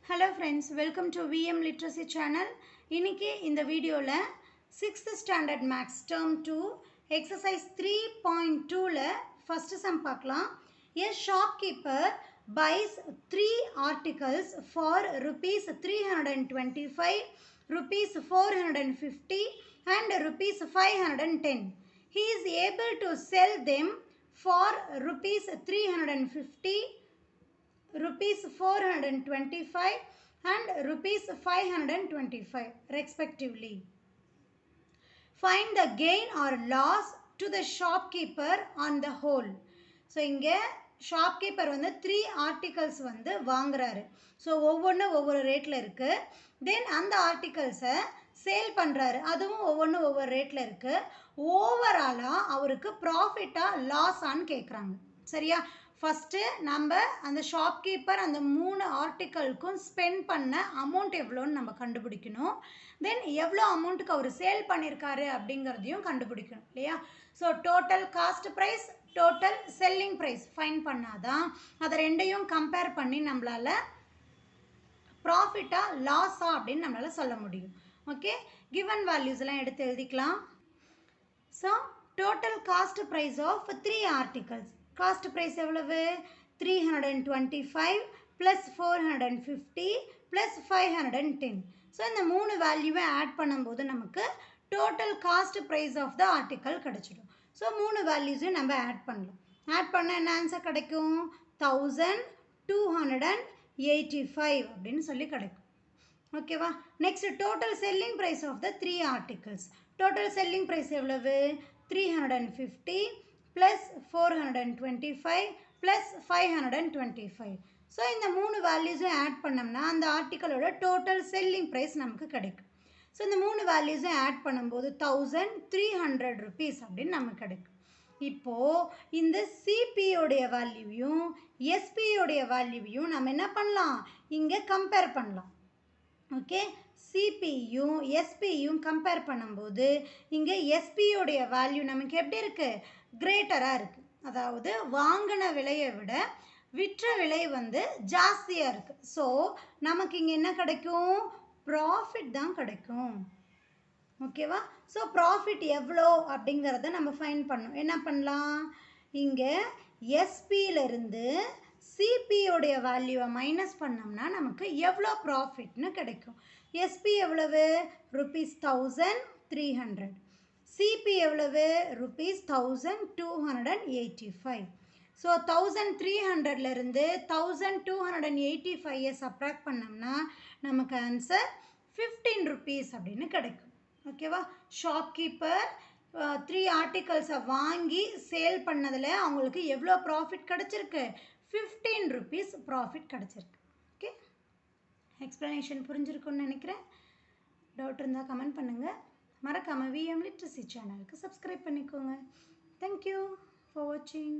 Hello friends, welcome to VM Literacy channel. இன்னைக்கு இந்த வீடியோல 6th standard maths term 2 exercise 3.2ல first sum பார்க்கலாம். A shopkeeper buys 3 articles for rupees 325, rupees 450 and rupees 510. He is able to sell them for rupees 350, rupees 425 and rupees 525 respectively. Find the gain or loss to the shopkeeper on the whole. So இங்க shopkeeper வந்து 3 articles வந்து வாங்குறாரு. So ஒவ்வொரு ரேட்ல இருக்கு. Then அந்த articles sale பண்றாரு. அதுவும் ஒவ்வொரு ரேட்ல இருக்கு. ஓவராலா அவருக்கு ப்ராஃபிட்டா லாஸ் ஆன்னு கேக்குறாங்க. சரியா? ஃபர்ஸ்ட் நம்ம அந்த ஷாப்கீப்பர் அந்த 3 ஆர்டிக்கலுக்கும் ஸ்பெண்ட் பண்ண அமௌண்ட் எவ்வளோன்னு நம்ம கண்டுபிடிக்கணும். தென் எவ்வளோ அமௌண்ட்டுக்கு அவர் சேல் பண்ணியிருக்காரு அப்படிங்கிறதையும் கண்டுபிடிக்கணும் இல்லையா? So total cost price, total selling price find பண்ணாதான் அதை ரெண்டையும் கம்பேர் பண்ணி நம்மளால ப்ராஃபிட்டா லாஸா அப்படின்னு நம்மளால சொல்ல முடியும். ஓகே, கிவன் வேல்யூஸ் எல்லாம் எடுத்து எழுதிக்கலாம். So total cost price of 3 articles. Cost price எவ்வளவு? 325 ப்ளஸ் 450 ப்ளஸ் 510. ஸோ இந்த 3 வேல்யூவை ஆட் பண்ணும்போது நமக்கு total cost price of the article கிடைச்சிடும். ஸோ 3 வேல்யூஸையும் நம்ம ஆட் பண்ணலாம். ஆட் பண்ண என்ன ஆன்சர் கிடைக்கும்? 1285 அப்படின்னு சொல்லி கிடைக்கும். ஓகேவா? Next total selling price of the 3 articles. Total selling price எவ்வளவு? 350 plus 425 plus 525. ஸோ இந்த 3 வேல்யூஸும் ஆட் பண்ணோம்னா அந்த ஆர்டிக்கலோட டோட்டல் செல்லிங் ப்ரைஸ் நமக்கு கிடைக்கும். ஸோ இந்த 3 வேல்யூஸும் ஆட் பண்ணும்போது 1300 rupees அப்படின்னு நமக்கு கிடைக்கும். இப்போது இந்த சிபியோடைய வேல்யூவையும் எஸ்பியோடைய வேல்யூவையும் நம்ம என்ன பண்ணலாம்? இங்கே கம்பேர் பண்ணலாம். ஓகே, சிபியும் எஸ்பியும் கம்பேர் பண்ணும்போது இங்கே எஸ்பியோடைய வேல்யூ நமக்கு எப்படி இருக்குது? கிரேட்டராக இருக்குது. அதாவது வாங்கின விலையை விட விற்ற விலை வந்து ஜாஸ்தியாக இருக்குது. ஸோ நமக்கு இங்கே என்ன கிடைக்கும்? ப்ராஃபிட் தான் கிடைக்கும். ஓகேவா? ஸோ ப்ராஃபிட் எவ்வளோ அப்படிங்கிறத நம்ம ஃபைண்ட் பண்ணணும். என்ன பண்ணலாம்? இங்கே எஸ்பியிலிருந்து சிபியோடைய வேல்யூவை மைனஸ் பண்ணோம்னா நமக்கு எவ்வளோ ப்ராஃபிட்னு கிடைக்கும். எஸ்பி எவ்வளவு? rupees 1300. சிபி எவ்வளவு? rupees 1285. ஸோ 1300லேருந்து 1285 சப்ராக்ட் பண்ணோம்னா நமக்கு ஆன்சர் 15 rupees அப்படின்னு கிடைக்கும். ஓகேவா? ஷாப்கீப்பர் 3 ஆர்டிகல்ஸை வாங்கி சேல் பண்ணதில் அவங்களுக்கு எவ்வளோ ப்ராஃபிட் கிடச்சிருக்கு? 15 rupees ப்ராஃபிட் கிடச்சிருக்கு. ஓகே, எக்ஸ்ப்ளனேஷன் புரிஞ்சிருக்குன்னு நினைக்கிறேன். டவுட் இருந்தால் கமெண்ட் பண்ணுங்கள். மறக்காமல் VM Literacy சேனலுக்கு சப்ஸ்கிரைப் பண்ணிக்கோங்க. தேங்க்யூ ஃபார் வாட்சிங்.